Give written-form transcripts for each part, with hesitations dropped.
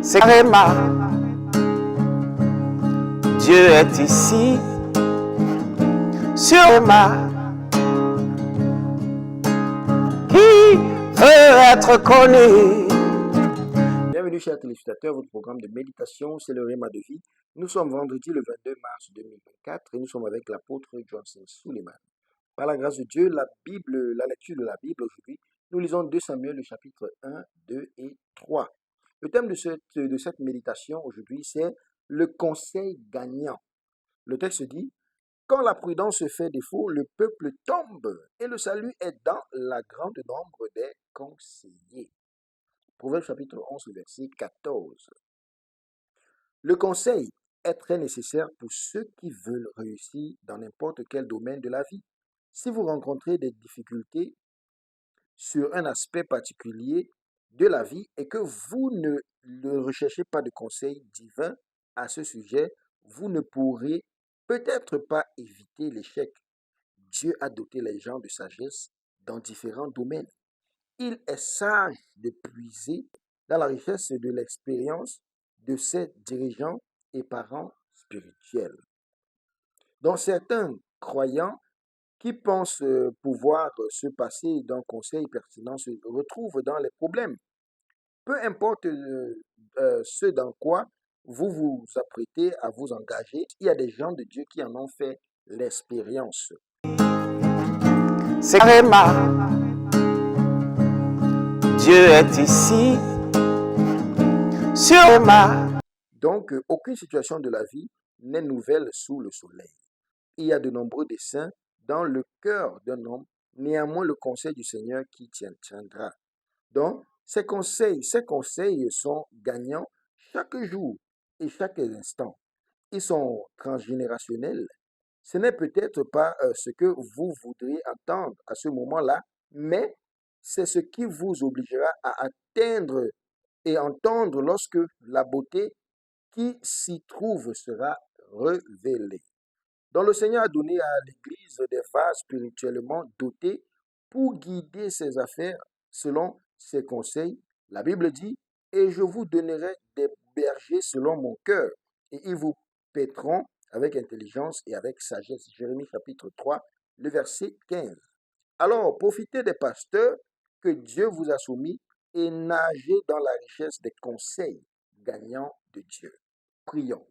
c'est Réma. Dieu est ici, sur Réma, qui veut être connu. Bienvenue chers téléspectateurs, votre programme de méditation, c'est le Réma de vie. Nous sommes vendredi le 22 mars 2024 et nous sommes avec l'apôtre Johnson Suleiman. Par la grâce de Dieu, la lecture de la Bible aujourd'hui, nous lisons 2 Samuel, le chapitre 1, 2 et 3. Le thème de cette méditation aujourd'hui, c'est le conseil gagnant. Le texte dit, quand la prudence fait défaut, le peuple tombe et le salut est dans la grande nombre des conseillers. Proverbe chapitre 11, verset 14. Le conseil est très nécessaire pour ceux qui veulent réussir dans n'importe quel domaine de la vie. Si vous rencontrez des difficultés sur un aspect particulier de la vie et que vous ne recherchez pas de conseils divins à ce sujet, vous ne pourrez peut-être pas éviter l'échec. Dieu a doté les gens de sagesse dans différents domaines. Il est sage de puiser dans la richesse de l'expérience de ses dirigeants et parents spirituels. Donc certains croyants qui pensent pouvoir se passer d'un conseil pertinent se retrouvent dans les problèmes. Peu importe ce dans quoi vous vous apprêtez à vous engager, il y a des gens de Dieu qui en ont fait l'expérience. C'est Réma. Dieu est ici, sur Réma. Donc, aucune situation de la vie n'est nouvelle sous le soleil. Il y a de nombreux desseins dans le cœur d'un homme, néanmoins le conseil du Seigneur qui tiendra. Donc, ces conseils sont gagnants chaque jour et chaque instant. Ils sont transgénérationnels. Ce n'est peut-être pas ce que vous voudriez entendre à ce moment-là, mais c'est ce qui vous obligera à atteindre et entendre lorsque la beauté qui s'y trouve sera révélée. Donc le Seigneur a donné à l'Église des vases spirituellement dotés pour guider ses affaires selon ses conseils. La Bible dit, « Et je vous donnerai des bergers selon mon cœur, et ils vous paîtront avec intelligence et avec sagesse. » Jérémie chapitre 3, le verset 15. Alors, profitez des pasteurs que Dieu vous a soumis et nagez dans la richesse des conseils gagnants de Dieu. Prions.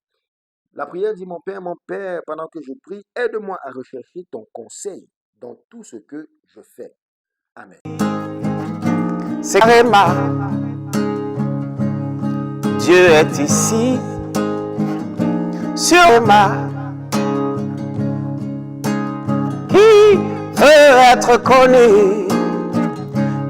La prière dit, mon Père, pendant que je prie, aide-moi à rechercher ton conseil dans tout ce que je fais. Amen. C'est Réma. Dieu est ici, sur Réma, qui veut être connu.